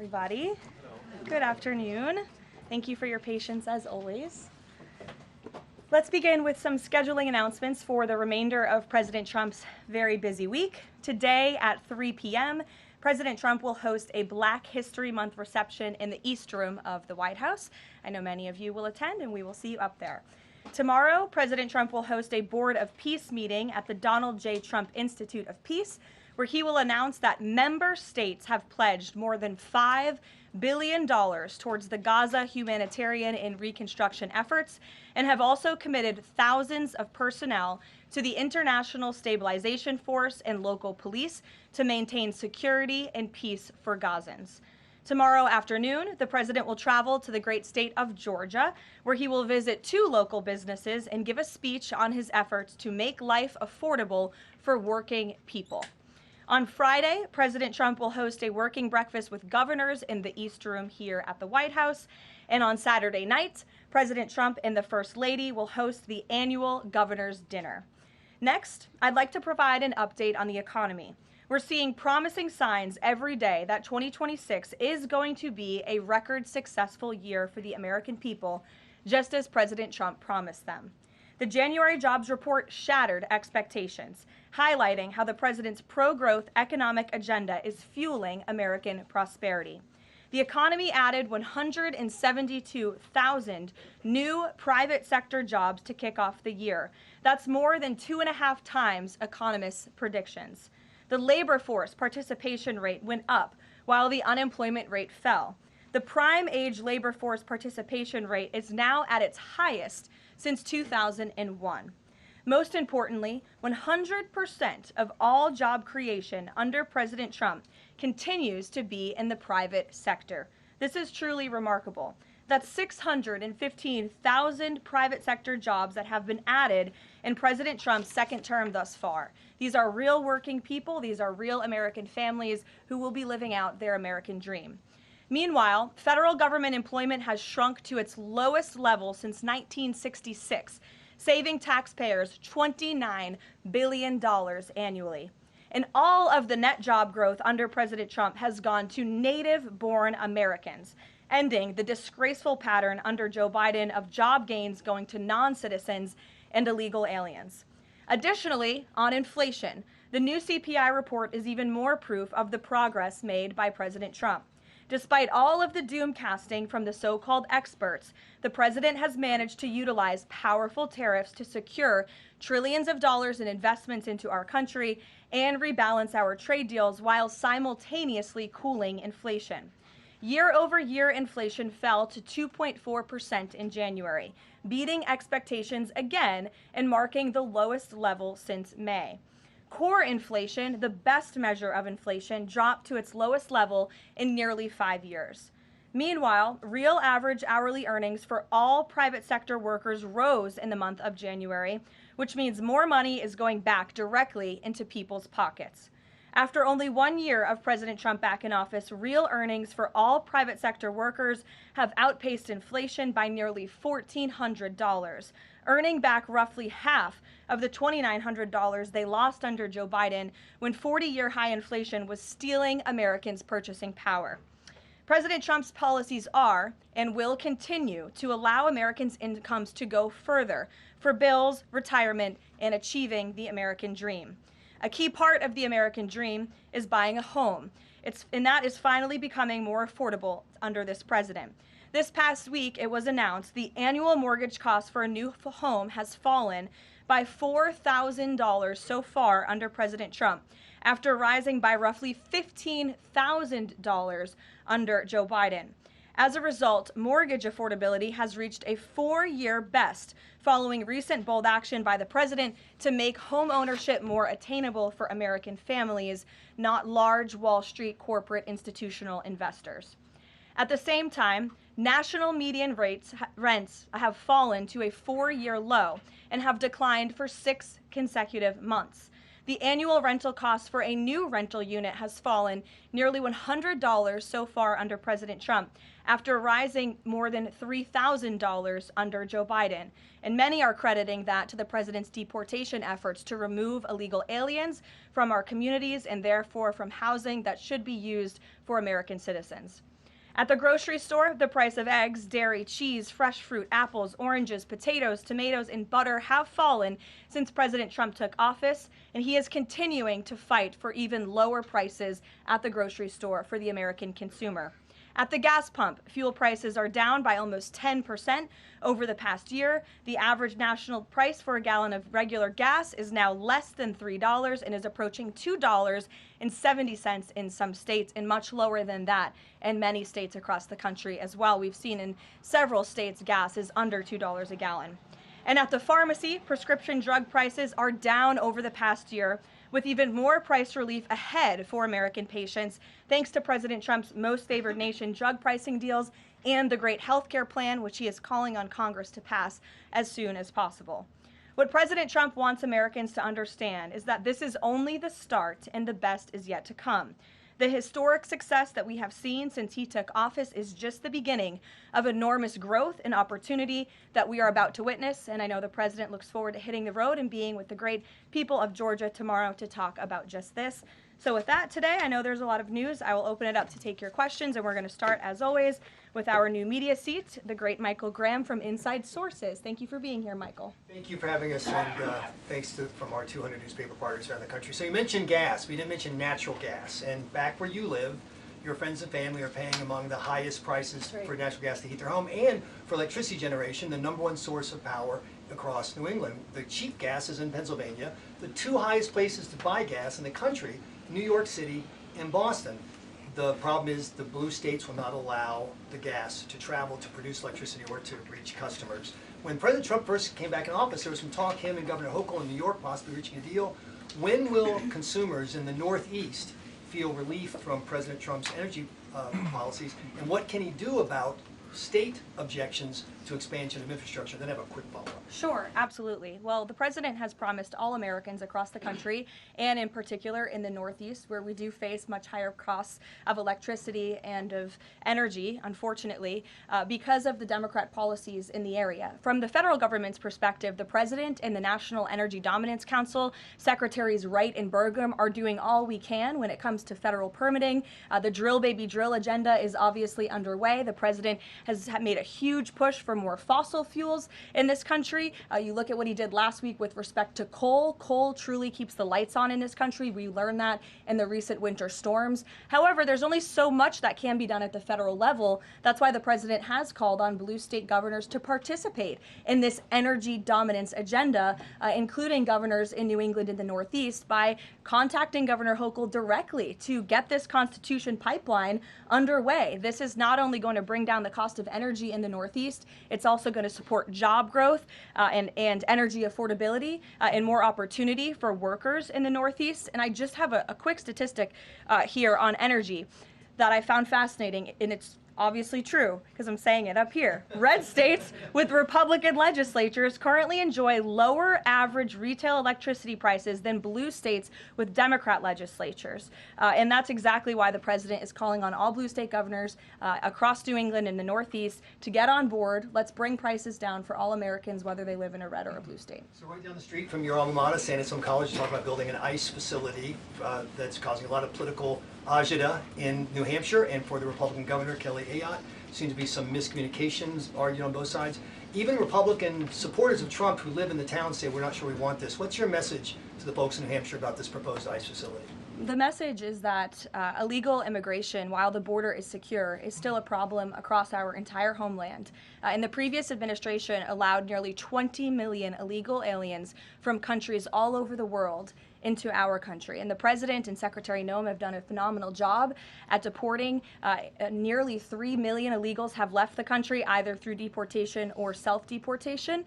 Everybody, good afternoon. Thank you for your patience as always. Let's begin with some scheduling announcements for the remainder of President Trump's very busy week. Today at 3 p.m., President Trump will host a Black History Month reception in the East Room of the White House. I know many of you will attend, and we will see you up there. Tomorrow, President Trump will host a Board of Peace meeting at the Donald J. Trump Institute of Peace, where he will announce that member states have pledged more than $5 billion towards the Gaza humanitarian and reconstruction efforts, and have also committed thousands of personnel to the International Stabilization Force and local police to maintain security and peace for Gazans. Tomorrow afternoon, the president will travel to the great state of Georgia, where he will visit 2 local businesses and give a speech on his efforts to make life affordable for working people. On Friday, President Trump will host a working breakfast with governors in the East Room here at the White House. And on Saturday night, President Trump and the First Lady will host the annual Governor's Dinner. Next, I'd like to provide an update on the economy. We're seeing promising signs every day that 2026 is going to be a record successful year for the American people, just as President Trump promised them. The January jobs report shattered expectations, highlighting how the president's pro-growth economic agenda is fueling American prosperity. The economy added 172,000 new private sector jobs to kick off the year. That's more than 2.5 times economists' predictions. The labor force participation rate went up while the unemployment rate fell. The prime age labor force participation rate is now at its highest since 2001. Most importantly, 100% of all job creation under President Trump continues to be in the private sector. This is truly remarkable. That's 615,000 private sector jobs that have been added in President Trump's second term thus far. These are real working people. These are real American families who will be living out their American dream. Meanwhile, federal government employment has shrunk to its lowest level since 1966, saving taxpayers $29 billion annually. And all of the net job growth under President Trump has gone to native-born Americans, ending the disgraceful pattern under Joe Biden of job gains going to non-citizens and illegal aliens. Additionally, on inflation, the new CPI report is even more proof of the progress made by President Trump. Despite all of the doom casting from the so-called experts, the president has managed to utilize powerful tariffs to secure trillions of dollars in investments into our country and rebalance our trade deals while simultaneously cooling inflation. Year-over-year inflation fell to 2.4% in January, beating expectations again and marking the lowest level since May. Core inflation, the best measure of inflation, dropped to its lowest level in nearly 5 years. Meanwhile, real average hourly earnings for all private sector workers rose in the month of January, which means more money is going back directly into people's pockets. After only 1 year of President Trump back in office, real earnings for all private sector workers have outpaced inflation by nearly $1,400, earning back roughly half of the $2,900 they lost under Joe Biden when 40-year high inflation was stealing Americans' purchasing power. President Trump's policies are and will continue to allow Americans' incomes to go further for bills, retirement, and achieving the American dream. A key part of the American dream is buying a home, and that is finally becoming more affordable under this president. This past week, it was announced the annual mortgage cost for a new home has fallen by $4,000 so far under President Trump, after rising by roughly $15,000 under Joe Biden. As a result, mortgage affordability has reached a 4-year best following recent bold action by the president to make home ownership more attainable for American families, not large Wall Street corporate institutional investors. At the same time, national median rents have fallen to a 4-year low and have declined for 6 consecutive months. The annual rental cost for a new rental unit has fallen nearly $100 so far under President Trump, after rising more than $3,000 under Joe Biden. And many are crediting that to the president's deportation efforts to remove illegal aliens from our communities and therefore from housing that should be used for American citizens. At the grocery store, the price of eggs, dairy, cheese, fresh fruit, apples, oranges, potatoes, tomatoes, and butter have fallen since President Trump took office, and he is continuing to fight for even lower prices at the grocery store for the American consumer. At the gas pump, fuel prices are down by almost 10% over the past year. The average national price for a gallon of regular gas is now less than $3 and is approaching $2.70 in some states, and much lower than that in many states across the country as well. We've seen in several states gas is under $2 a gallon. And at the pharmacy, prescription drug prices are down over the past year, with even more price relief ahead for American patients, thanks to President Trump's most favored nation drug pricing deals and the great health care plan, which he is calling on Congress to pass as soon as possible. What President Trump wants Americans to understand is that this is only the start and the best is yet to come. The historic success that we have seen since he took office is just the beginning of enormous growth and opportunity that we are about to witness. And I know the president looks forward to hitting the road and being with the great people of Georgia tomorrow to talk about just this. So with that, today, I know there's a lot of news. I will open it up to take your questions, and we're going to start, as always, with our new media seat, the great Michael Graham from Inside Sources. Thank you for being here, Michael. Thank you for having us, and thanks from our 200 newspaper partners around the country. So you mentioned gas. We didn't mention natural gas. And back where you live, your friends and family are paying among the highest prices for natural gas to heat their home and for electricity generation, the #1 source of power across New England. The cheap gas is in Pennsylvania. The two highest places to buy gas in the country, New York City and Boston. The problem is the blue states will not allow the gas to travel to produce electricity or to reach customers. When President Trump first came back in office, there was some talk, him and Governor Hochul in New York possibly reaching a deal. When will consumers in the Northeast feel relief from President Trump's energy policies, and what can he do about state objections to expansion of infrastructure? Then I have a quick follow-up. Sure, absolutely. Well, the president has promised all Americans across the country, and in particular in the Northeast, where we do face much higher costs of electricity and of energy, unfortunately, because of the Democrat policies in the area. From the federal government's perspective, the president and the National Energy Dominance Council, Secretaries Wright and Burgum, are doing all we can when it comes to federal permitting. The drill, baby, drill agenda is obviously underway. The president has made a huge push for more fossil fuels in this country. You look at what he did last week with respect to coal. Coal truly keeps the lights on in this country. We learned that in the recent winter storms. However, there's only so much that can be done at the federal level. That's why the president has called on blue state governors to participate in this energy dominance agenda, including governors in New England and the Northeast, by contacting Governor Hochul directly to get this Constitution pipeline underway. This is not only going to bring down the cost of energy in the Northeast, it's also going to support job growth and energy affordability and more opportunity for workers in the Northeast. And I just have a quick statistic here on energy that I found fascinating, and it's obviously true because I'm saying it up here. Red states with Republican legislatures currently enjoy lower average retail electricity prices than blue states with Democrat legislatures. And that's exactly why the president is calling on all blue state governors across New England and the Northeast to get on board. Let's bring prices down for all Americans, whether they live in a red or a blue state. So right down the street from your alma mater, San Antonio College, you talk about building an ICE facility that's causing a lot of political agita in New Hampshire, and for the Republican governor, Kelly Ayotte. Seems to be some miscommunications argued on both sides. Even Republican supporters of Trump who live in the town say, we're not sure we want this. What's your message to the folks in New Hampshire about this proposed ICE facility? The message is that illegal immigration, while the border is secure, is still a problem across our entire homeland. And the previous administration allowed nearly 20 million illegal aliens from countries all over the world into our country. And the president and Secretary Noem have done a phenomenal job at deporting. Nearly 3 million illegals have left the country either through deportation or self-deportation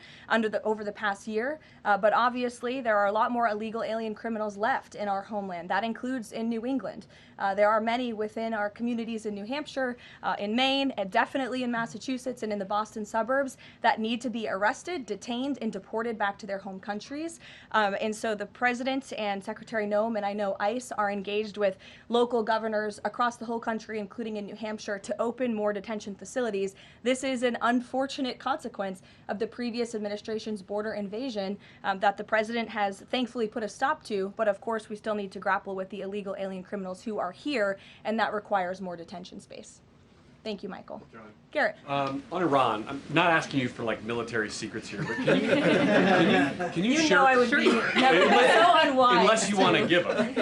over the past year. But obviously, there are a lot more illegal alien criminals left in our homeland. That includes in New England. There are many within our communities in New Hampshire, in Maine, and definitely in Massachusetts and in the Boston suburbs that need to be arrested, detained, and deported back to their home countries. And so the president and Secretary Noem, and I know ICE are engaged with local governors across the whole country, including in New Hampshire, to open more detention facilities. This is an unfortunate consequence of the previous administration's border invasion that the president has thankfully put a stop to, but of course we still need to grapple with the illegal alien criminals who are here, and that requires more detention space. Thank you, Michael. Garrett. On Iran, I'm not asking you for like military secrets here, but can you You share? know I would be so unwise. Unless you want to give them.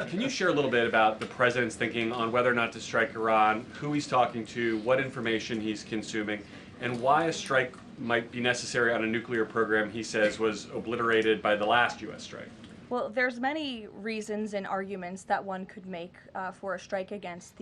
Can you share a little bit about the president's thinking on whether or not to strike Iran, who he's talking to, what information he's consuming, and why a strike might be necessary on a nuclear program he says was obliterated by the last U.S. strike? Well, there's many reasons and arguments that one could make for a strike against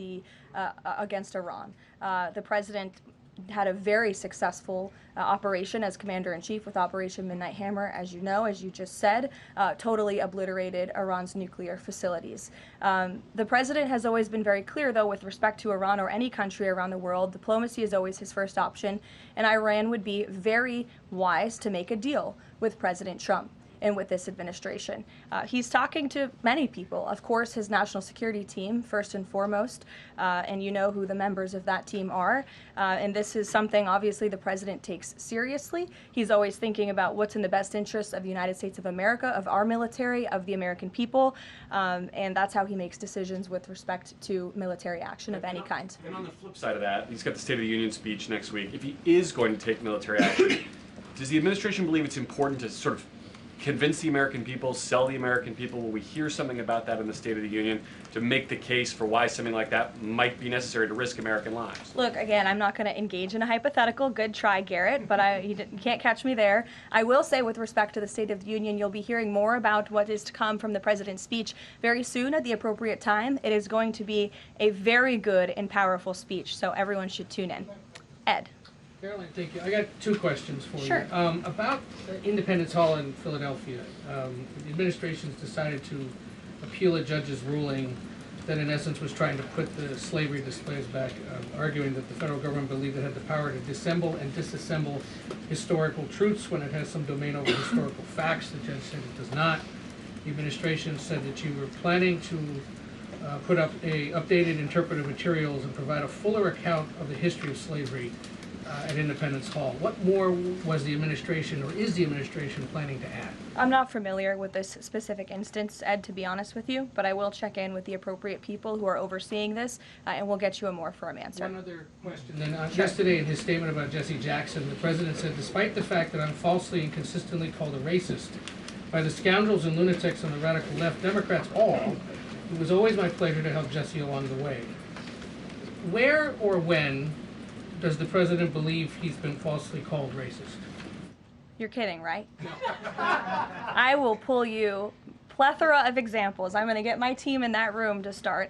Iran. The president had a very successful operation as commander-in-chief with Operation Midnight Hammer, as you know, as you just said, totally obliterated Iran's nuclear facilities. The president has always been very clear, though, with respect to Iran or any country around the world, diplomacy is always his first option, and Iran would be very wise to make a deal with President Trump and with this administration. He's talking to many people. Of course, his national security team, first and foremost, and you know who the members of that team are. And this is something, obviously, the president takes seriously. He's always thinking about what's in the best interest of the United States of America, of our military, of the American people, and that's how he makes decisions with respect to military action of any kind. And on the flip side of that, he's got the State of the Union speech next week. If he is going to take military action, does the administration believe it's important to sort of convince the American people, sell the American people? Will we hear something about that in the State of the Union to make the case for why something like that might be necessary to risk American lives? Look, again, I'm not going to engage in a hypothetical. Good try, Garrett, but you can't catch me there. I will say, with respect to the State of the Union, you'll be hearing more about what is to come from the president's speech very soon at the appropriate time. It is going to be a very good and powerful speech, so everyone should tune in. Ed. Karoline, thank you. I got two questions for Sure. you. About Independence Hall in Philadelphia, the administration's decided to appeal a judge's ruling that in essence was trying to put the slavery displays back, arguing that the federal government believed it had the power to disassemble and disassemble historical truths when it has some domain over historical facts. The judge said it does not. The administration said that you were planning to put up updated interpretive materials and provide a fuller account of the history of slavery at Independence Hall. What more was the administration, or is the administration, planning to add? I'm not familiar with this specific instance, Ed, to be honest with you, but I will check in with the appropriate people who are overseeing this, and we'll get you a more firm answer. One other question. Then yesterday in his statement about Jesse Jackson, the president said, despite the fact that I'm falsely and consistently called a racist by the scoundrels and lunatics on the radical left, Democrats all, it was always my pleasure to help Jesse along the way. Where or when does the president believe he's been falsely called racist? You're kidding, right? No. I will pull you plethora of examples. I'm going to get my team in that room to start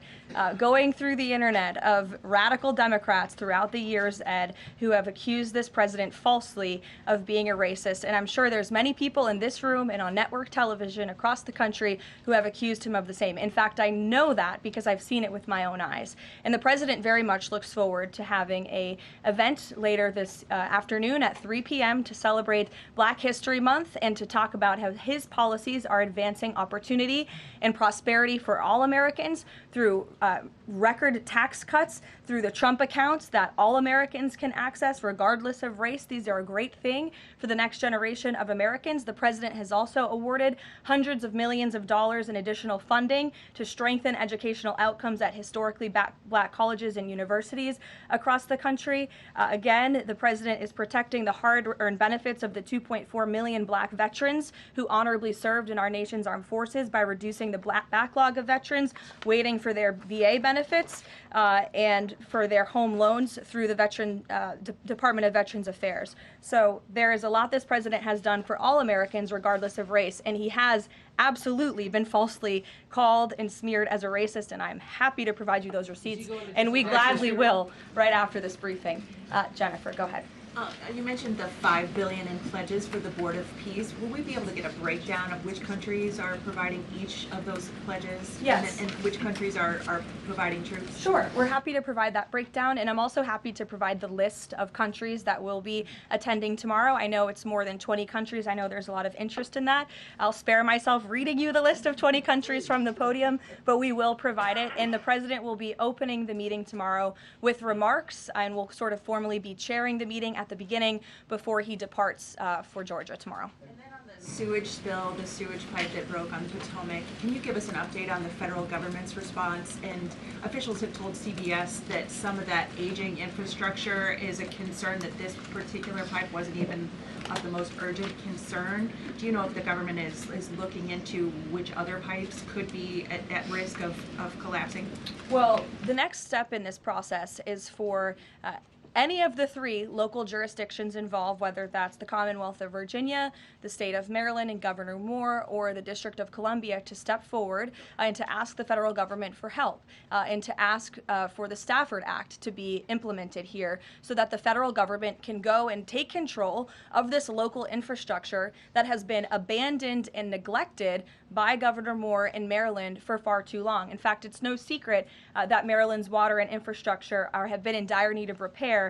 going through the internet of radical Democrats throughout the years, Ed, who have accused this president falsely of being a racist. And I'm sure there's many people in this room and on network television across the country who have accused him of the same. In fact, I know that because I've seen it with my own eyes. And the president very much looks forward to having an event later this afternoon at 3 p.m. to celebrate Black History Month and to talk about how his policies are advancing opportunity and prosperity for all Americans through record tax cuts, through the Trump accounts that all Americans can access regardless of race. These are a great thing for the next generation of Americans. The president has also awarded hundreds of millions of dollars in additional funding to strengthen educational outcomes at historically black colleges and universities across the country. Again, the president is protecting the hard-earned benefits of the 2.4 million black veterans who honorably served in our nation's armed forces by reducing the backlog of veterans waiting for their VA benefits and for their home loans through the Department of Veterans Affairs. So there is a lot this president has done for all Americans regardless of race, and he has absolutely been falsely called and smeared as a racist, and I'm happy to provide you those receipts, and we gladly will right after this briefing. Jennifer, go ahead. You mentioned the $5 billion in pledges for the Board of Peace. Will we be able to get a breakdown of which countries are providing each of those pledges? Yes. And which countries are providing troops? Sure, we're happy to provide that breakdown, and I'm also happy to provide the list of countries that will be attending tomorrow. I know it's more than 20 countries. I know there's a lot of interest in that. I'll spare myself reading you the list of 20 countries from the podium, but we will provide it, and the president will be opening the meeting tomorrow with remarks, and will sort of formally be chairing the meeting at the beginning before he departs for Georgia tomorrow. And then on the sewage spill, the sewage pipe that broke on the Potomac, can you give us an update on the federal government's response? And officials have told CBS that some of that aging infrastructure is a concern, that this particular pipe wasn't even of the most urgent concern. Do you know if the government is looking into which other pipes could be at risk of collapsing? Well, the next step in this process is for any of the three local jurisdictions involved, whether that's the Commonwealth of Virginia, the state of Maryland and Governor Moore, or the District of Columbia, to step forward and to ask the federal government for help and to ask for the Stafford Act to be implemented here so that the federal government can go and take control of this local infrastructure that has been abandoned and neglected by Governor Moore in Maryland for far too long. In fact, it's no secret that Maryland's water and infrastructure have been in dire need of repair.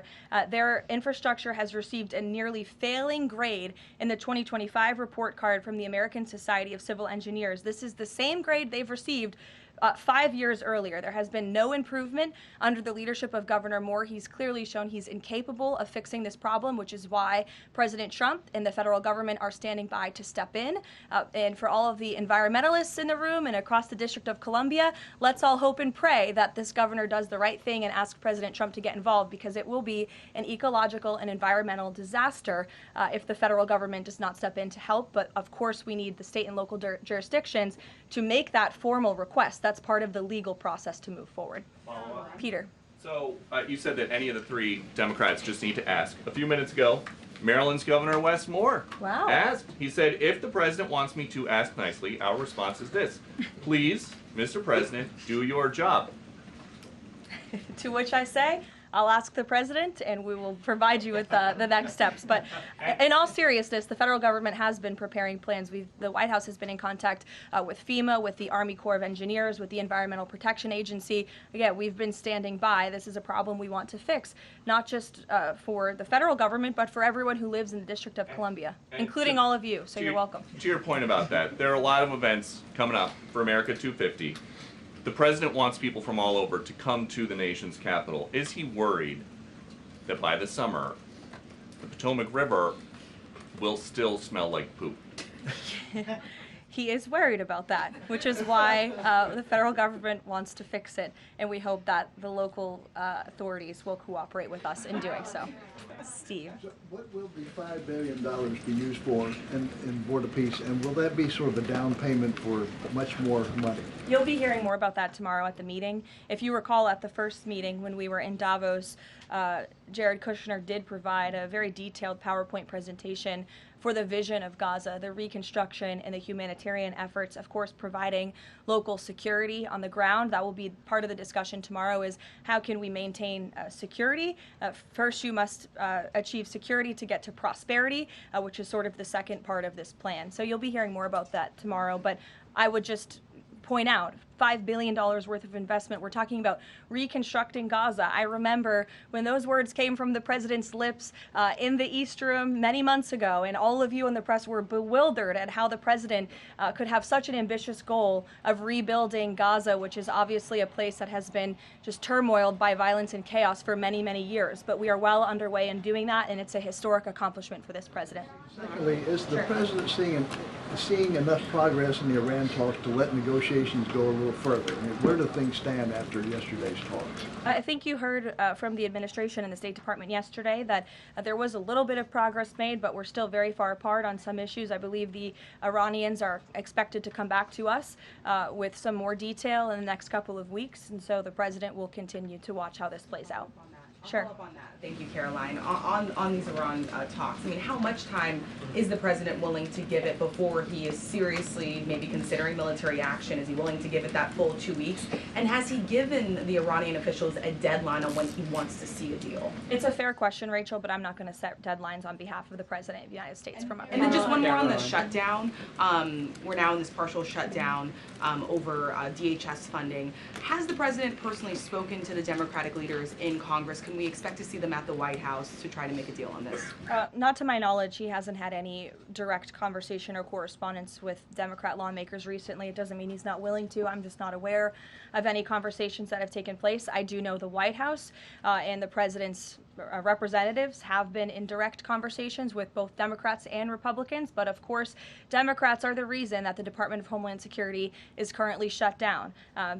Their infrastructure has received a nearly failing grade in the 2025 report card from the American Society of Civil Engineers. This is the same grade they've received 5 years earlier. There has been no improvement under the leadership of Governor Moore. He's clearly shown he's incapable of fixing this problem, which is why President Trump and the federal government are standing by to step in. And for all of the environmentalists in the room and across the District of Columbia, let's all hope and pray that this governor does the right thing and ask President Trump to get involved, because it will be an ecological and environmental disaster if the federal government does not step in to help. But of course, we need the state and local jurisdictions to make that formal request. That's part of the legal process to move forward. Peter. So you said that any of the three Democrats just need to ask. A few minutes ago, Maryland's Governor Wes Moore asked. He said, if the president wants me to ask nicely, our response is this: please, Mr. President, do your job. To which I say, I'll ask the president and we will provide you with the next steps. But in all seriousness, the federal government has been preparing plans. The White House has been in contact with FEMA, with the Army Corps of Engineers, with the Environmental Protection Agency. Again, we've been standing by. This is a problem we want to fix, not just for the federal government, but for everyone who lives in the District of Columbia, including all of you. So you're welcome. To your point about that, there are a lot of events coming up for America 250. The president wants people from all over to come to the nation's capital. Is he worried that by the summer, the Potomac River will still smell like poop? He is worried about that, which is why the federal government wants to fix it, and we hope that the local authorities will cooperate with us in doing so. Steve. So what will the $5 billion be used for in Board of Peace, and will that be sort of a down payment for much more money? You'll be hearing more about that tomorrow at the meeting. If you recall, at the first meeting when we were in Davos, Jared Kushner did provide a very detailed PowerPoint presentation for the vision of Gaza, the reconstruction and the humanitarian efforts, of course, providing local security on the ground. That will be part of the discussion tomorrow, is how can we maintain security? First, you must achieve security to get to prosperity, which is sort of the second part of this plan. So you'll be hearing more about that tomorrow, but I would just point out $5 billion worth of investment. We're talking about reconstructing Gaza. I remember when those words came from the president's lips in the East Room many months ago, and all of you in the press were bewildered at how the president could have such an ambitious goal of rebuilding Gaza, which is obviously a place that has been just turmoiled by violence and chaos for many, many years. But we are well underway in doing that, and it's a historic accomplishment for this president. Secondly, is the president seeing enough progress in the Iran talks to let negotiations go a little further? I mean, where do things stand after yesterday's talks? I think you heard from the administration and the State Department yesterday that there was a little bit of progress made, but we're still very far apart on some issues. I believe the Iranians are expected to come back to us with some more detail in the next couple of weeks, and so the president will continue to watch how this plays out. Sure. I'll follow up on that. Thank you, Caroline. On these Iran talks, I mean, how much time is the president willing to give it before he is seriously maybe considering military action? Is he willing to give it that full 2 weeks? And has he given the Iranian officials a deadline on when he wants to see a deal? It's a fair question, Rachel, but I'm not going to set deadlines on behalf of the President of the United States from up And then here. just one more on the shutdown. We're now in this partial shutdown over DHS funding. Has the president personally spoken to the Democratic leaders in Congress? Can we expect to see them at the White House to try to make a deal on this? Not to my knowledge, he hasn't had any direct conversation or correspondence with Democrat lawmakers recently. It doesn't mean he's not willing to. I'm just not aware of any conversations that have taken place. I do know the White House and the president's representatives have been in direct conversations with both Democrats and Republicans, but of course, Democrats are the reason that the Department of Homeland Security is currently shut down.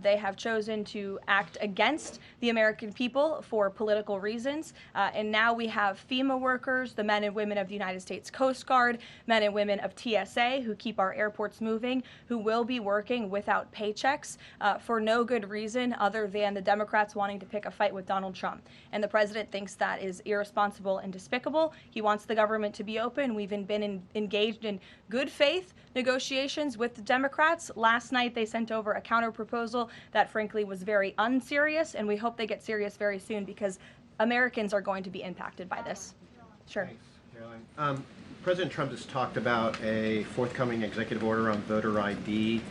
They have chosen to act against the American people for political reasons, and now we have FEMA workers, the men and women of the United States Coast Guard, men and women of TSA who keep our airports moving, who will be working without paychecks for no good reason other than the Democrats wanting to pick a fight with Donald Trump. And the president thinks that is irresponsible and despicable. He wants the government to be open. We've been engaged in good faith negotiations with the Democrats. Last night they sent over a counter proposal that frankly was very unserious, and we hope they get serious very soon because Americans are going to be impacted by this. Sure. Thanks, Caroline. President Trump has talked about a forthcoming executive order on voter ID.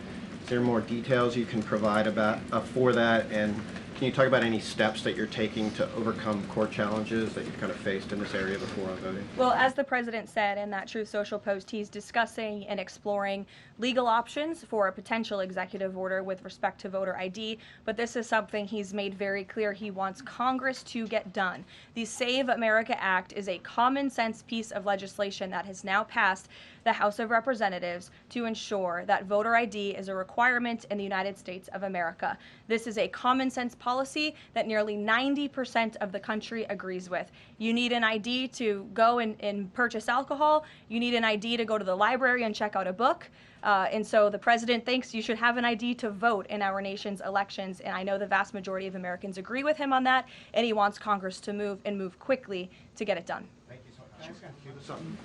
Is there more details you can provide about for that? And can you talk about any steps that you're taking to overcome core challenges that you've kind of faced in this area before on voting? Well, as the president said in that Truth Social post, he's discussing and exploring legal options for a potential executive order with respect to voter ID, but this is something he's made very clear he wants Congress to get done. The Save America Act is a common sense piece of legislation that has now passed the House of Representatives to ensure that voter ID is a requirement in the United States of America. This is a common sense policy that nearly 90% of the country agrees with. You need an ID to go and purchase alcohol. You need an ID to go to the library and check out a book. And so the president thinks you should have an ID to vote in our nation's elections. And I know the vast majority of Americans agree with him on that. And he wants Congress to move quickly to get it done.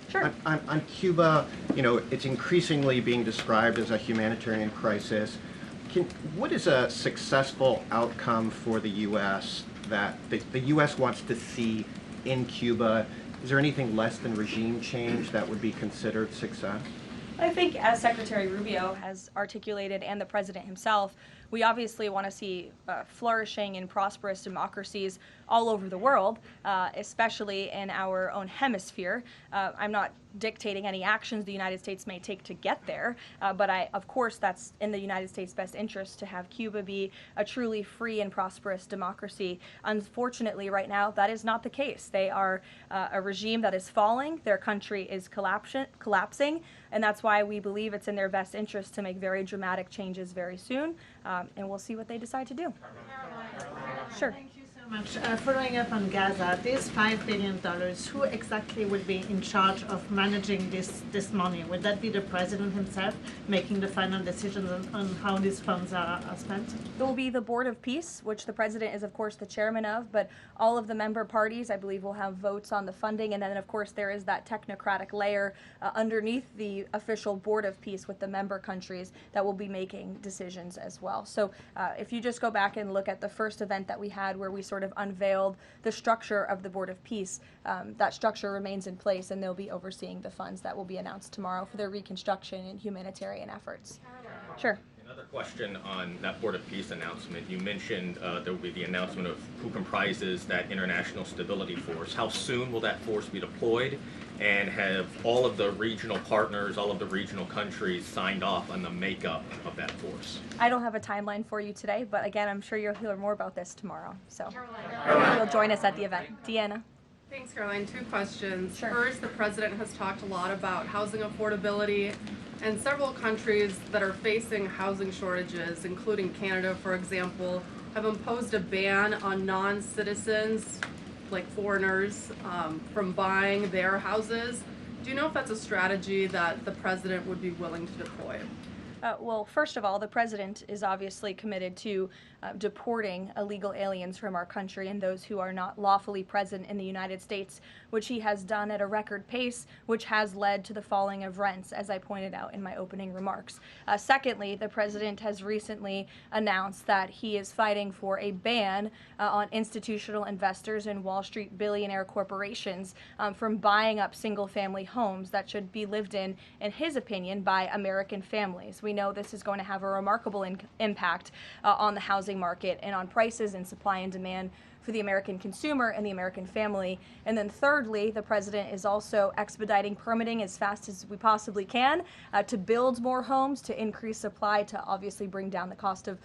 Sure. On Cuba, you know, it's increasingly being described as a humanitarian crisis. What is a successful outcome for the U.S. that the U.S. wants to see in Cuba? Is there anything less than regime change that would be considered success? I think, as Secretary Rubio has articulated and the president himself, we obviously want to see flourishing and prosperous democracies all over the world, especially in our own hemisphere. I'm not dictating any actions the United States may take to get there, but of course that's in the United States' best interest to have Cuba be a truly free and prosperous democracy. Unfortunately, right now, that is not the case. They are a regime that is falling. Their country is collapsing, and that's why we believe it's in their best interest to make very dramatic changes very soon, and we'll see what they decide to do. Sure. Thank you so much. Following up on Gaza, this $5 billion, who exactly will be in charge of managing this money? Would that be the president himself making the final decisions on how these funds are spent? It will be the Board of Peace, which the president is, of course, the chairman of, but all of the member parties, I believe, will have votes on the funding. And then, of course, there is that technocratic layer underneath the official Board of Peace with the member countries that will be making decisions as well. So if you just go back and look at the first event that we had where we sort of unveiled the structure of the Board of Peace, that structure remains in place, and they'll be overseeing the funds that will be announced tomorrow for their reconstruction and humanitarian efforts. Sure. Another question on that Board of Peace announcement. You mentioned there will be the announcement of who comprises that International Stability Force. How soon will that force be deployed? And have all of the regional partners, all of the regional countries signed off on the makeup of that force? I don't have a timeline for you today, but again, I'm sure you'll hear more about this tomorrow. So you'll join us at the event. Deanna. Thanks, Caroline. Two questions. Sure. First, the president has talked a lot about housing affordability, and several countries that are facing housing shortages, including Canada, for example, have imposed a ban on non-citizens, like foreigners, from buying their houses. Do you know if that's a strategy that the president would be willing to deploy? Well, first of all, the president is obviously committed to deporting illegal aliens from our country and those who are not lawfully present in the United States, which he has done at a record pace, which has led to the falling of rents, as I pointed out in my opening remarks. Secondly, the president has recently announced that he is fighting for a ban on institutional investors and Wall Street billionaire corporations from buying up single-family homes that should be lived in his opinion, by American families. We know this is going to have a remarkable impact on the housing market and on prices and supply and demand for the American consumer and the American family. And then thirdly, the president is also expediting permitting as fast as we possibly can to build more homes, to increase supply, to obviously bring down the cost of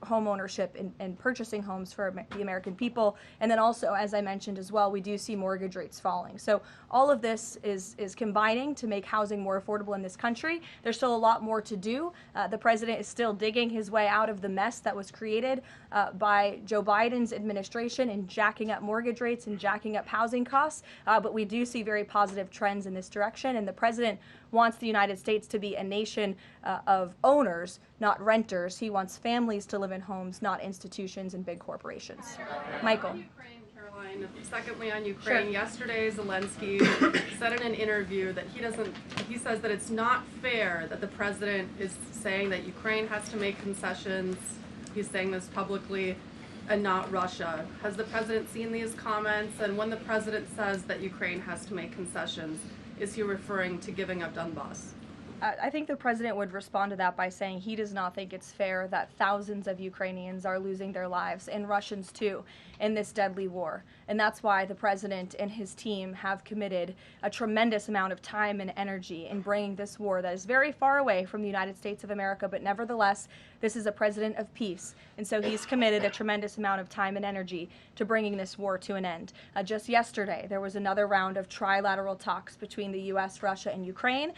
home ownership and purchasing homes for the American people. And then also, as I mentioned as well, we do see mortgage rates falling. So all of this is combining to make housing more affordable in this country. There's still a lot more to do. The president is still digging his way out of the mess that was created by Joe Biden's administration in jacking up mortgage rates and jacking up housing costs. But we do see very positive trends in this direction. And the president wants the United States to be a nation of owners, not renters. He wants families to live in homes, not institutions and big corporations. Michael. Caroline. Secondly, on Ukraine, yesterday Zelensky said in an interview that he says that it's not fair that the president is saying that Ukraine has to make concessions. He's saying this publicly, and not Russia. Has the president seen these comments? And when the president says that Ukraine has to make concessions, is he referring to giving up Donbass? I think the president would respond to that by saying he does not think it's fair that thousands of Ukrainians are losing their lives, and Russians too, in this deadly war. And that's why the president and his team have committed a tremendous amount of time and energy in bringing this war that is very far away from the United States of America, but nevertheless, this is a president of peace. And so he's committed a tremendous amount of time and energy to bringing this war to an end. Just yesterday, there was another round of trilateral talks between the U.S., Russia, and Ukraine.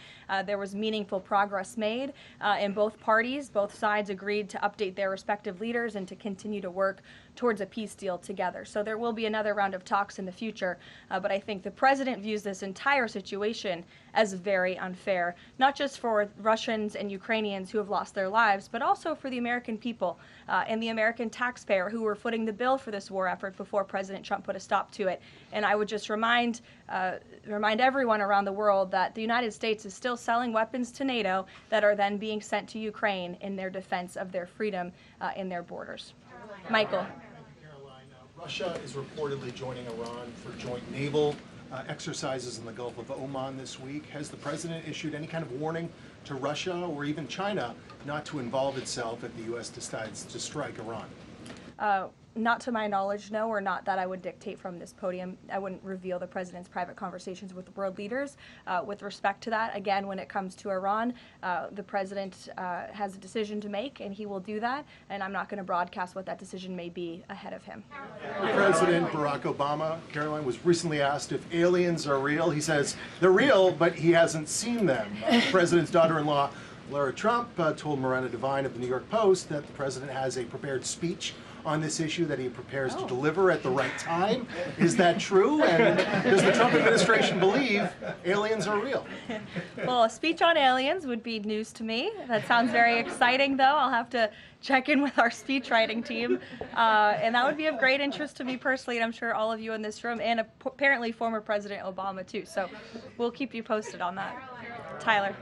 There was meaningful progress made in both parties. Both sides agreed to update their respective leaders and to continue to work towards a peace deal together. So there will be another round of talks in the future, but I think the president views this entire situation as very unfair, not just for Russians and Ukrainians who have lost their lives, but also for the American people and the American taxpayer who were footing the bill for this war effort before President Trump put a stop to it. And I would just remind everyone around the world that the United States is still selling weapons to NATO that are then being sent to Ukraine in their defense of their freedom in their borders. Michael. Caroline, Russia is reportedly joining Iran for joint naval exercises in the Gulf of Oman this week. Has the president issued any kind of warning to Russia or even China not to involve itself if the U.S. decides to strike Iran? Not to my knowledge, no, or not that I would dictate from this podium. I wouldn't reveal the president's private conversations with world leaders. With respect to that, again, when it comes to Iran, the president has a decision to make, and he will do that, and I'm not going to broadcast what that decision may be ahead of him. President Barack Obama, Caroline, was recently asked if aliens are real. He says they're real, but he hasn't seen them. The president's daughter-in-law, Lara Trump, told Miranda Devine of the New York Post that the president has a prepared speech on this issue that he prepares to deliver at the right time. Is that true? And does the Trump administration believe aliens are real? Well, a speech on aliens would be news to me. That sounds very exciting, though. I'll have to check in with our speech writing team. And that would be of great interest to me personally, and I'm sure all of you in this room, and apparently former President Obama, too. So we'll keep you posted on that. Tyler.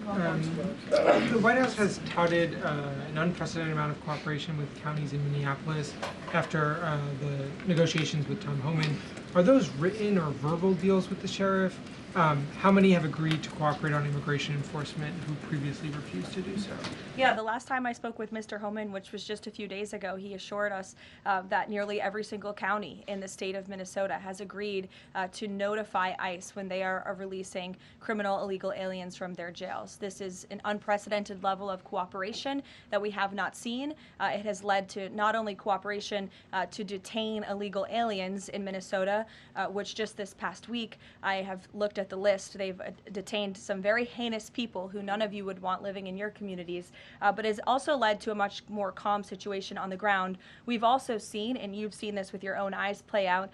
The White House has touted an unprecedented amount of cooperation with counties in Minneapolis after the negotiations with Tom Homan. Are those written or verbal deals with the sheriff? How many have agreed to cooperate on immigration enforcement who previously refused to do so? Yeah, the last time I spoke with Mr. Homan, which was just a few days ago, he assured us that nearly every single county in the state of Minnesota has agreed to notify ICE when they are releasing criminal illegal aliens from their jails. This is an unprecedented level of cooperation that we have not seen. It has led to not only cooperation to detain illegal aliens in Minnesota, which just this past week I have looked at at the list, they've detained some very heinous people who none of you would want living in your communities, but has also led to a much more calm situation on the ground. We've also seen, and you've seen this with your own eyes play out,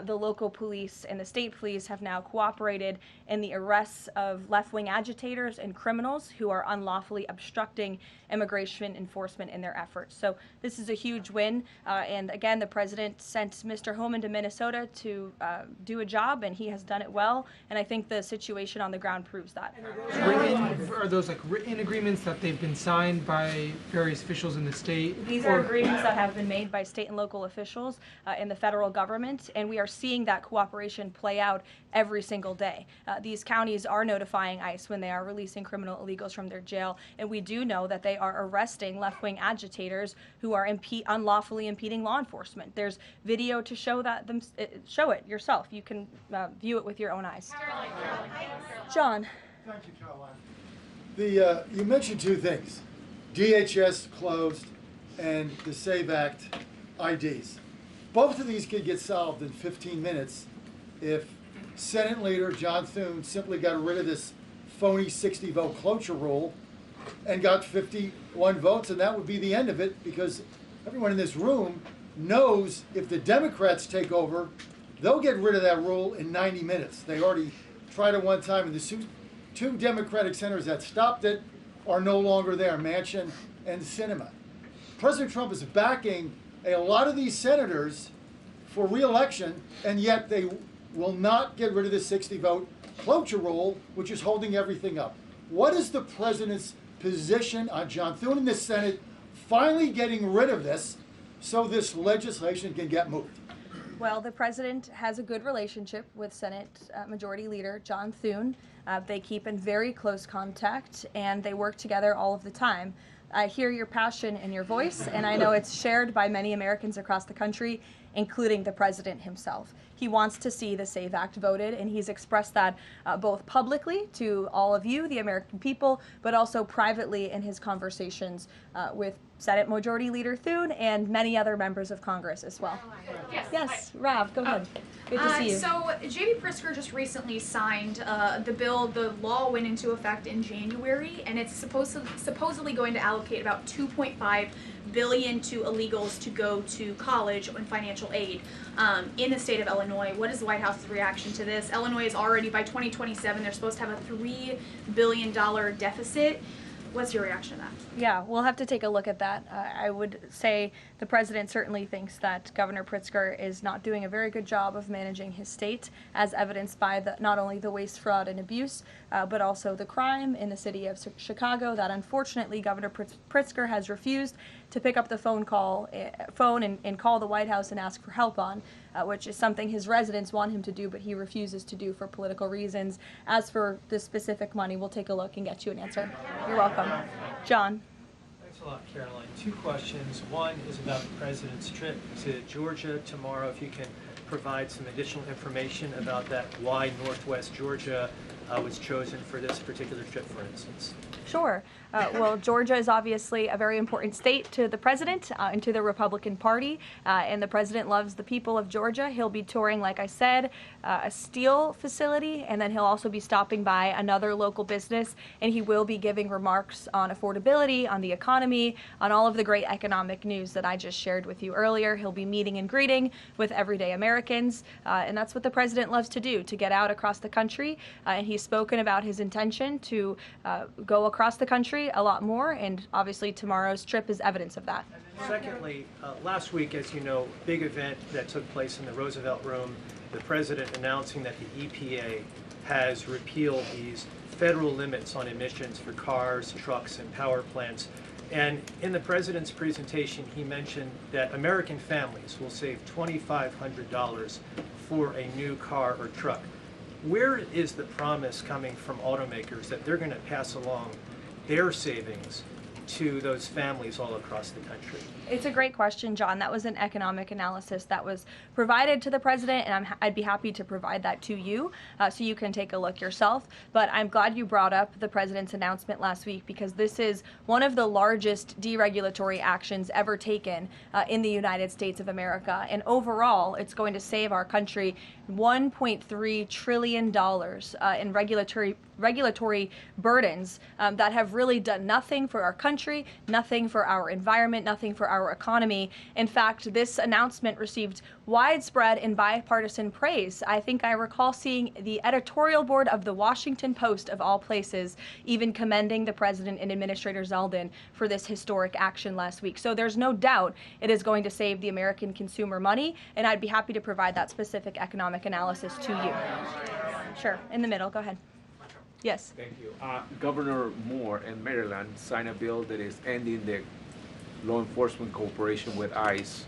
the local police and the state police have now cooperated in the arrests of left-wing agitators and criminals who are unlawfully obstructing immigration enforcement in their efforts. So this is a huge win, and again, the president sent Mr. Homan to Minnesota to do a job, and he has done it well, and I think the situation on the ground proves that. Are those like written agreements that they've been signed by various officials in the state? These are agreements that have been made by state and local officials in the federal government, and we are seeing that cooperation play out every single day. These counties are notifying ICE when they are releasing criminal illegals from their jail, and we do know that they are arresting left-wing agitators who are unlawfully impeding law enforcement. There's video to show that. Show it yourself. You can view it with your own eyes. John. Thank you, Caroline. You mentioned two things: DHS closed and the SAVE Act IDs. Both of these could get solved in 15 minutes if Senate Leader John Thune simply got rid of this phony 60-vote cloture rule and got 51 votes, and that would be the end of it, because everyone in this room knows if the Democrats take over, they'll get rid of that rule in 90 minutes. They already tried it one time, and the two Democratic senators that stopped it are no longer there, Manchin and Sinema. President Trump is backing a lot of these senators for re-election, and yet they will not get rid of the 60-vote cloture rule, which is holding everything up. What is the president's position on John Thune in the Senate finally getting rid of this so this legislation can get moved? Well, the president has a good relationship with Senate Majority Leader John Thune. They keep in very close contact, and they work together all of the time. I hear your passion in your voice, and I know it's shared by many Americans across the country, including the president himself. He wants to see the SAVE Act voted, and he's expressed that both publicly to all of you, the American people, but also privately in his conversations with Senate Majority Leader Thune and many other members of Congress as well. Yes, Rav, go ahead. Good to see you. So J.B. Pritzker just recently signed the bill. The law went into effect in January, and it's supposedly going to allocate about $2.5 billion to illegals to go to college and financial aid in the state of Illinois. What is the White House's reaction to this? Illinois is already, by 2027, they're supposed to have a $3 billion deficit. What's your reaction to that? Yeah, we'll have to take a look at that. I would say the president certainly thinks that Governor Pritzker is not doing a very good job of managing his state, as evidenced by not only the waste, fraud, and abuse, but also the crime in the city of Chicago that unfortunately Governor Pritzker has refused to pick up the phone and call the White House and ask for help on, which is something his residents want him to do, but he refuses to do for political reasons. As for the specific money, we'll take a look and get you an answer. You're welcome. John. Thanks a lot, Caroline. Two questions. One is about the president's trip to Georgia tomorrow. If you can provide some additional information about that, why Northwest Georgia was chosen for this particular trip, for instance. Sure. Well, Georgia is obviously a very important state to the president and to the Republican Party, and the president loves the people of Georgia. He'll be touring, like I said, a steel facility, and then he'll also be stopping by another local business, and he will be giving remarks on affordability, on the economy, on all of the great economic news that I just shared with you earlier. He'll be meeting and greeting with everyday Americans, and that's what the president loves to do, to get out across the country, and he's spoken about his intention to go across the country a lot more, and obviously tomorrow's trip is evidence of that. Secondly, last week, as you know, big event that took place in the Roosevelt Room, the president announcing that the EPA has repealed these federal limits on emissions for cars, trucks, and power plants. And in the president's presentation, he mentioned that American families will save $2,500 for a new car or truck. Where is the promise coming from automakers that they're going to pass along their savings to those families all across the country? It's a great question, John. That was an economic analysis that was provided to the president, and I'd be happy to provide that to you so you can take a look yourself. But I'm glad you brought up the president's announcement last week, because this is one of the largest deregulatory actions ever taken in the United States of America. And overall, it's going to save our country $1.3 trillion in regulatory burdens that have really done nothing for our country, nothing for our environment, nothing for our economy. In fact, this announcement received widespread and bipartisan praise. I think I recall seeing the editorial board of the Washington Post, of all places, even commending the president and Administrator Zeldin for this historic action last week. So there's no doubt it is going to save the American consumer money, and I'd be happy to provide that specific economic analysis to you. Sure, in the middle, go ahead. Yes. Thank you. Governor Moore in Maryland signed a bill that is ending the law enforcement cooperation with ICE.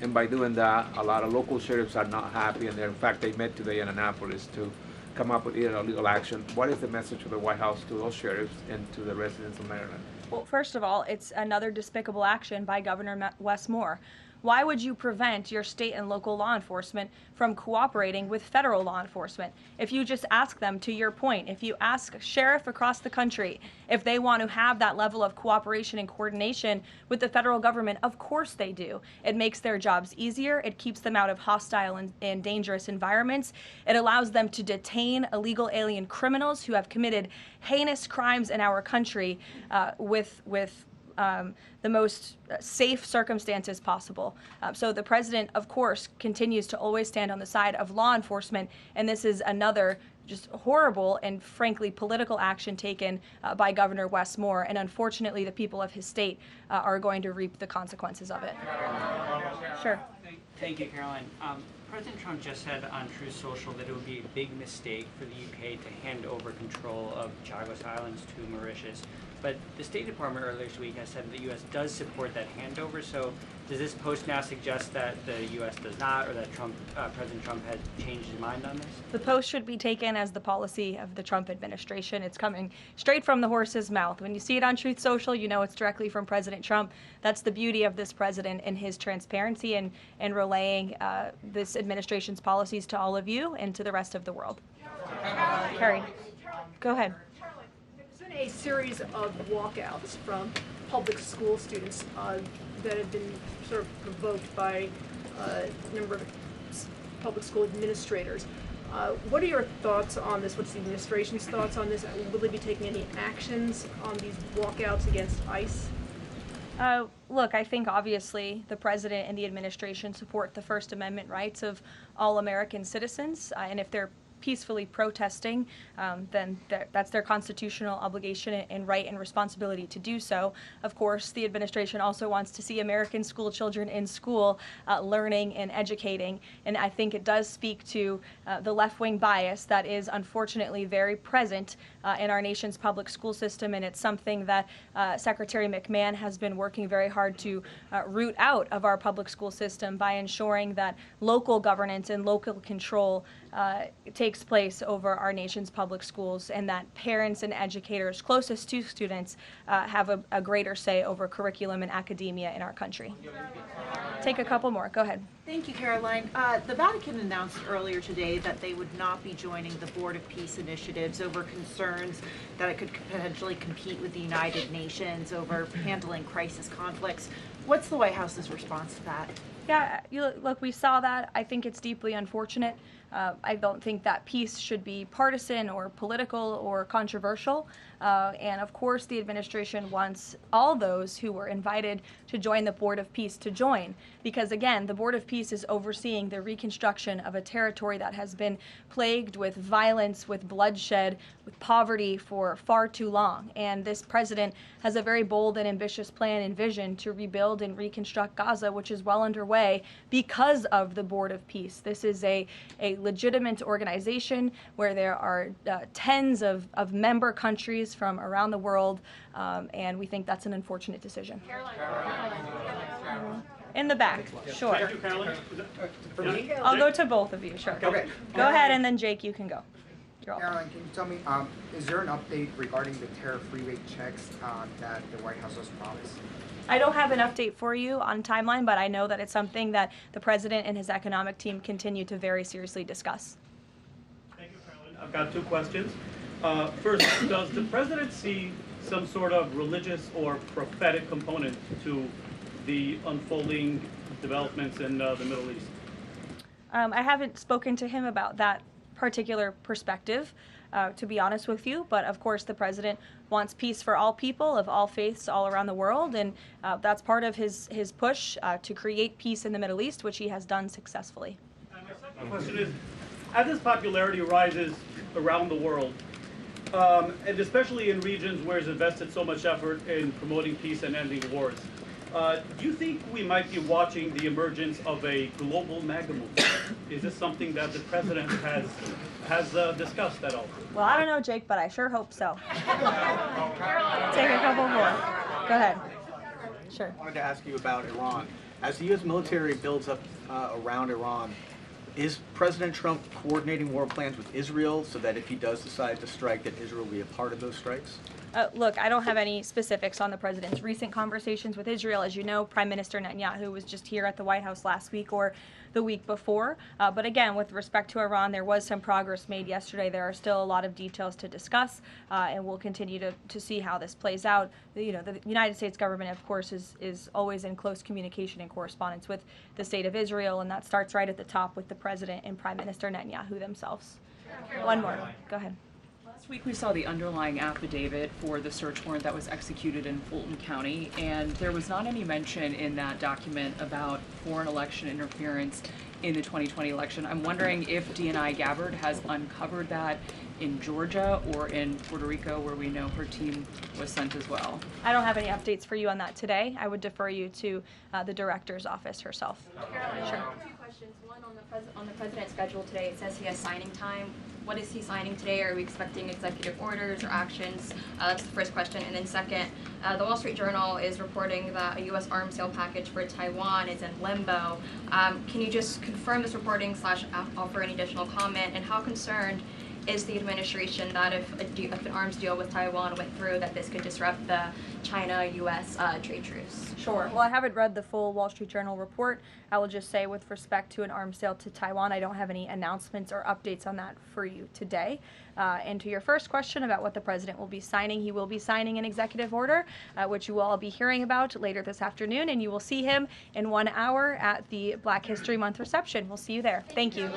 And by doing that, a lot of local sheriffs are not happy, and in fact, they met today in Annapolis to come up with legal action. What is the message of the White House to those sheriffs and to the residents of Maryland? Well, first of all, it's another despicable action by Governor Wes Moore. Why would you prevent your state and local law enforcement from cooperating with federal law enforcement? If you just ask them, to your point, if you ask a sheriff across the country if they want to have that level of cooperation and coordination with the federal government, of course they do. It makes their jobs easier. It keeps them out of hostile and dangerous environments. It allows them to detain illegal alien criminals who have committed heinous crimes in our country with the most safe circumstances possible. So the president, of course, continues to always stand on the side of law enforcement, and this is another just horrible and frankly political action taken by Governor Wes Moore, and unfortunately the people of his state are going to reap the consequences of it. Sure. Thank you, Caroline. President Trump just said on Truth Social that it would be a big mistake for the UK to hand over control of Chagos Islands to Mauritius. But the State Department earlier this week has said that the U.S. does support that handover. So does this post now suggest that the U.S. does not, or that President Trump has changed his mind on this? The post should be taken as the policy of the Trump administration. It's coming straight from the horse's mouth. When you see it on Truth Social, you know it's directly from President Trump. That's the beauty of this president and his transparency and relaying this administration's policies to all of you and to the rest of the world. Carrie, go ahead. There's been a series of walkouts from public school students that have been sort of provoked by a number of public school administrators. What are your thoughts on this? What's the administration's thoughts on this? Will they be taking any actions on these walkouts against ICE? Look, I think obviously the president and the administration support the First Amendment rights of all American citizens, and if they're peacefully protesting, then that's their constitutional obligation and right and responsibility to do so. Of course, the administration also wants to see American school children in school learning and educating, and I think it does speak to the left-wing bias that is unfortunately very present in our nation's public school system, and it's something that Secretary McMahon has been working very hard to root out of our public school system by ensuring that local governance and local control takes place over our nation's public schools, and that parents and educators closest to students have a greater say over curriculum and academia in our country. Take a couple more. Go ahead. Thank you, Caroline. The Vatican announced earlier today that they would not be joining the Board of Peace initiatives over concerns that it could potentially compete with the United Nations over handling crisis conflicts. What's the White House's response to that? Yeah, look, we saw that. I think it's deeply unfortunate. I don't think that peace should be partisan or political or controversial. And of course, the administration wants all those who were invited to join the Board of Peace to join. Because again, the Board of Peace is overseeing the reconstruction of a territory that has been plagued with violence, with bloodshed, with poverty for far too long. And this president has a very bold and ambitious plan and vision to rebuild and reconstruct Gaza, which is well underway because of the Board of Peace. This is a legitimate organization where there are tens of member countries from around the world, and we think that's an unfortunate decision. In the back, sure. I'll go to both of you, sure. Okay. Go ahead, and then Jake, you can go. Caroline, can you tell me, is there an update regarding the tariff rebate checks that the White House has promised? I don't have an update for you on timeline, but I know that it's something that the president and his economic team continue to very seriously discuss. Thank you, Caroline. I've got two questions. First, does the president see some sort of religious or prophetic component to the unfolding developments in the Middle East? I haven't spoken to him about that particular perspective, to be honest with you, but of course the president wants peace for all people of all faiths all around the world, and that's part of his push to create peace in the Middle East, which he has done successfully. And my second question is, as his popularity rises around the world, and especially in regions where he's invested so much effort in promoting peace and ending wars, do you think we might be watching the emergence of a global MAGA movement? Is this something that the president has discussed at all? Well, I don't know, Jake, but I sure hope so. Take a couple more. Go ahead. Sure. I wanted to ask you about Iran. As the U.S. military builds up around Iran, is President Trump coordinating war plans with Israel so that if he does decide to strike, that Israel will be a part of those strikes? Look, I don't have any specifics on the president's recent conversations with Israel. As you know, Prime Minister Netanyahu was just here at the White House last week or the week before. But again, with respect to Iran, there was some progress made yesterday. There are still a lot of details to discuss, and we'll continue to see how this plays out. You know, the United States government, of course, is always in close communication and correspondence with the state of Israel, and that starts right at the top with the president and Prime Minister Netanyahu themselves. One more. Go ahead. Last week we saw the underlying affidavit for the search warrant that was executed in Fulton County, and there was not any mention in that document about foreign election interference in the 2020 election. I'm wondering if DNI Gabbard has uncovered that in Georgia or in Puerto Rico, where we know her team was sent as well. I don't have any updates for you on that today. I would defer you to the director's office herself. Caroline, Sure. two questions. One on the president's schedule today. It says he has signing time. What is he signing today? Are we expecting executive orders or actions? That's the first question. And then second, the Wall Street Journal is reporting that a U.S. arms sale package for Taiwan is in limbo. Can you just confirm this reporting / offer any additional comment? And how concerned is the administration that if an arms deal with Taiwan went through, that this could disrupt the China-U.S. Trade truce? Sure. Well, I haven't read the full Wall Street Journal report. I will just say with respect to an arms sale to Taiwan, I don't have any announcements or updates on that for you today. And to your first question about what the president will be signing, he will be signing an executive order, which you will all be hearing about later this afternoon, and you will see him in 1 hour at the Black History Month reception. We'll see you there. Thank you.